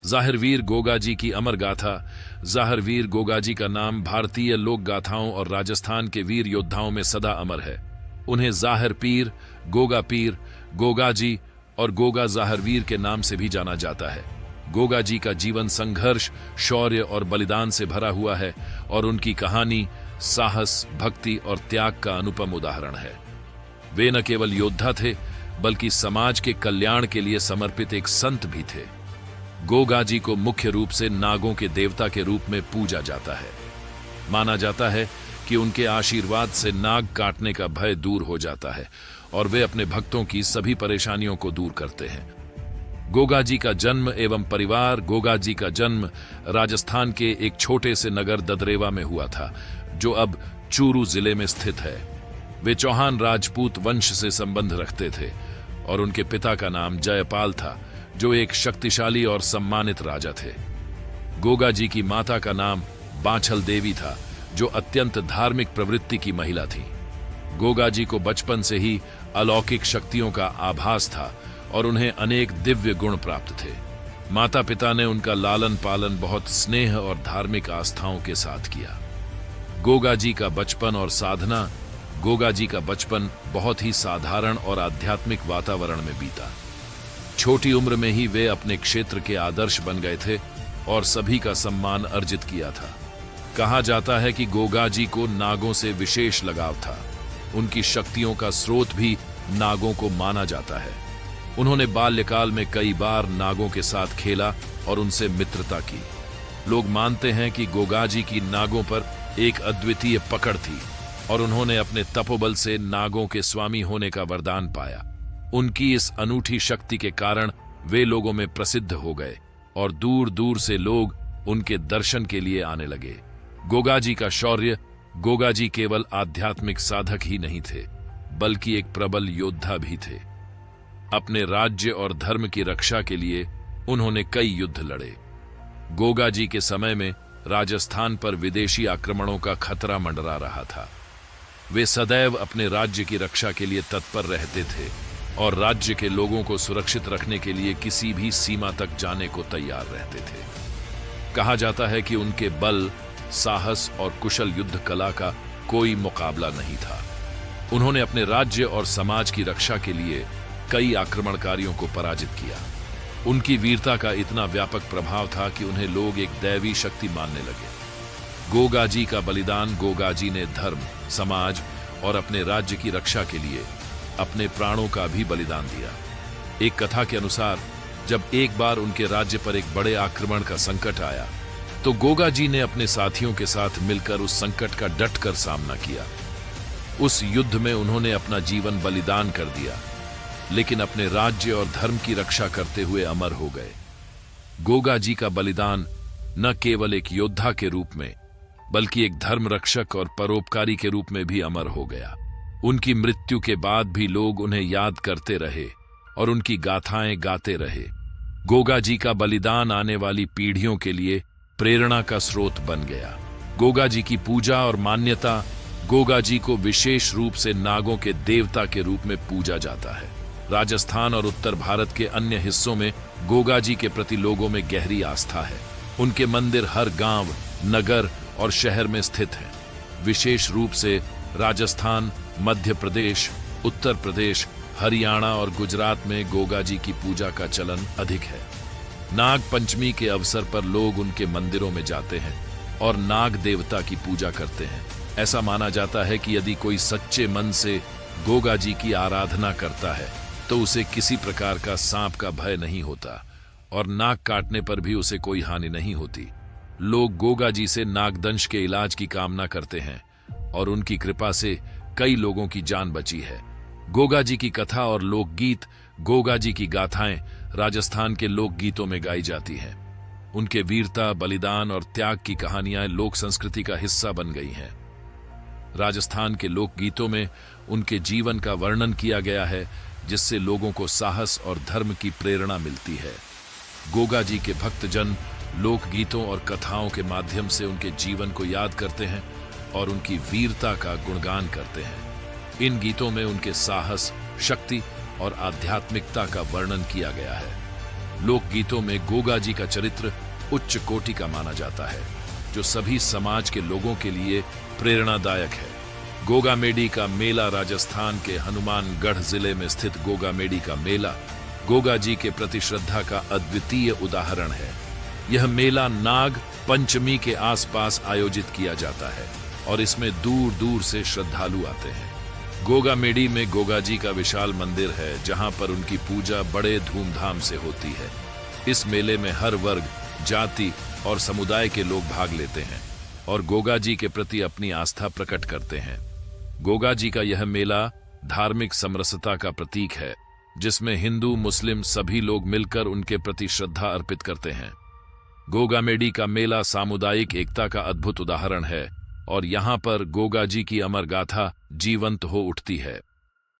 ज़ाहिरवीर गोगाजी की अमर गाथा। ज़ाहिरवीर गोगाजी का नाम भारतीय लोक गाथाओं और राजस्थान के वीर योद्धाओं में सदा अमर है। उन्हें ज़ाहिर पीर, गोगाजी और गोगा ज़ाहिरवीर के नाम से भी जाना जाता है। गोगाजी का जीवन संघर्ष, शौर्य और बलिदान से भरा हुआ है और उनकी कहानी साहस, भक्ति और त्याग का अनुपम उदाहरण है। वे न केवल योद्धा थे, बल्कि समाज के कल्याण के लिए समर्पित एक संत भी थे। गोगाजी को मुख्य रूप से नागों के देवता के रूप में पूजा जाता है। माना जाता है कि उनके आशीर्वाद से नाग काटने का भय दूर हो जाता है और वे अपने भक्तों की सभी परेशानियों को दूर करते हैं। गोगाजी का जन्म एवं परिवार। गोगाजी का जन्म राजस्थान के एक छोटे से नगर ददरेवा में हुआ था, जो अब चूरू जिले में स्थित है। वे चौहान राजपूत वंश से संबंध रखते थे और उनके पिता का नाम जयपाल था, जो एक शक्तिशाली और सम्मानित राजा थे। गोगाजी की माता का नाम बांछल देवी था, जो अत्यंत धार्मिक प्रवृत्ति की महिला थी। गोगाजी को बचपन से ही अलौकिक शक्तियों का आभास था और उन्हें अनेक दिव्य गुण प्राप्त थे। माता पिता ने उनका लालन पालन बहुत स्नेह और धार्मिक आस्थाओं के साथ किया। गोगाजी का बचपन और साधना। गोगाजी का बचपन बहुत ही साधारण और आध्यात्मिक वातावरण में बीता। छोटी उम्र में ही वे अपने क्षेत्र के आदर्श बन गए थे और सभी का सम्मान अर्जित किया था। कहा जाता है कि गोगाजी को नागों से विशेष लगाव था। उनकी शक्तियों का स्रोत भी नागों को माना जाता है। उन्होंने बाल्यकाल में कई बार नागों के साथ खेला और उनसे मित्रता की। लोग मानते हैं कि गोगाजी की नागों पर एक अद्वितीय पकड़ थी और उन्होंने अपने तपोबल से नागों के स्वामी होने का वरदान पाया। उनकी इस अनूठी शक्ति के कारण वे लोगों में प्रसिद्ध हो गए और दूर दूर से लोग उनके दर्शन के लिए आने लगे। गोगाजी का शौर्य। गोगाजी केवल आध्यात्मिक साधक ही नहीं थे, बल्कि एक प्रबल योद्धा भी थे। अपने राज्य और धर्म की रक्षा के लिए उन्होंने कई युद्ध लड़े। गोगाजी के समय में राजस्थान पर विदेशी आक्रमणों का खतरा मंडरा रहा था। वे सदैव अपने राज्य की रक्षा के लिए तत्पर रहते थे और राज्य के लोगों को सुरक्षित रखने के लिए किसी भी सीमा तक जाने को तैयार रहते थे। कहा जाता है कि उनके बल, साहस और कुशल युद्ध कला का कोई मुकाबला नहीं था। उन्होंने अपने राज्य और समाज की रक्षा के लिए कई आक्रमणकारियों को पराजित किया। उनकी वीरता का इतना व्यापक प्रभाव था कि उन्हें लोग एक दैवी शक्ति मानने लगे। गोगाजी का बलिदान। गोगाजी ने धर्म, समाज और अपने राज्य की रक्षा के लिए अपने प्राणों का भी बलिदान दिया। एक कथा के अनुसार जब एक बार उनके राज्य पर एक बड़े आक्रमण का संकट आया, तो गोगाजी ने अपने साथियों के साथ मिलकर उस संकट का डटकर सामना किया। उस युद्ध में उन्होंने अपना जीवन बलिदान कर दिया, लेकिन अपने राज्य और धर्म की रक्षा करते हुए अमर हो गए। गोगाजी का बलिदान न केवल एक योद्धा के रूप में, बल्कि एक धर्म रक्षक और परोपकारी के रूप में भी अमर हो गया। उनकी मृत्यु के बाद भी लोग उन्हें याद करते रहे और उनकी गाथाएं गाते रहे। गोगाजी का बलिदान आने वाली पीढ़ियों के लिए प्रेरणा का स्रोत बन गया। गोगाजी की पूजा और मान्यता। गोगाजी को विशेष रूप से नागों के देवता के रूप में पूजा जाता है। राजस्थान और उत्तर भारत के अन्य हिस्सों में गोगाजी के प्रति लोगों में गहरी आस्था है। उनके मंदिर हर गांव, नगर और शहर में स्थित हैं। विशेष रूप से राजस्थान, मध्य प्रदेश, उत्तर प्रदेश, हरियाणा और गुजरात में गोगाजी की पूजा का चलन अधिक है। नाग पंचमी के अवसर पर लोग उनके मंदिरों में जाते हैं और नाग देवता की पूजा करते हैं। ऐसा माना जाता है कि यदि कोई सच्चे मन से गोगाजी की आराधना करता है, तो उसे किसी प्रकार का सांप का भय नहीं होता और नाग काटने पर भी उसे कोई हानि नहीं होती। लोग गोगाजी से नागदंश के इलाज की कामना करते हैं और उनकी कृपा से कई लोगों की जान बची है। गोगाजी की कथा और लोकगीत। गोगाजी की गाथाएं राजस्थान के लोकगीतों में गाई जाती हैं। उनके वीरता, बलिदान और त्याग की कहानियां लोक संस्कृति का हिस्सा बन गई हैं। राजस्थान के लोकगीतों में उनके जीवन का वर्णन किया गया है, जिससे लोगों को साहस और धर्म की प्रेरणा मिलती है। गोगाजी के भक्तजन लोकगीतों और कथाओं के माध्यम से उनके जीवन को याद करते हैं और उनकी वीरता का गुणगान करते हैं। इन गीतों में उनके साहस, शक्ति और आध्यात्मिकता का वर्णन किया गया है। लोकगीतों में गोगा जी का चरित्र उच्च कोटि का माना जाता है, जो सभी समाज के लोगों के लिए प्रेरणादायक है। गोगा मेडी का मेला राजस्थान के हनुमानगढ़ जिले में स्थित गोगा मेडी का मेला गोगा जी के प्रति श्रद्धा का अद्वितीय उदाहरण है। यह मेला नाग पंचमी के आसपास आयोजित किया जाता है और इसमें दूर दूर से श्रद्धालु आते हैं। गोगा मेडी में गोगा जी का विशाल मंदिर है, जहां पर उनकी पूजा बड़े धूमधाम से होती है। इस मेले में हर वर्ग, जाति और समुदाय के लोग भाग लेते हैं और गोगा जी के प्रति अपनी आस्था प्रकट करते हैं। गोगा जी का यह मेला धार्मिक समरसता का प्रतीक है, जिसमें हिंदू मुस्लिम सभी लोग मिलकर उनके प्रति श्रद्धा अर्पित करते हैं। गोगा मेडी का मेला सामुदायिक एकता का अद्भुत उदाहरण है और यहाँ पर गोगा जी की अमर गाथा जीवंत हो उठती है।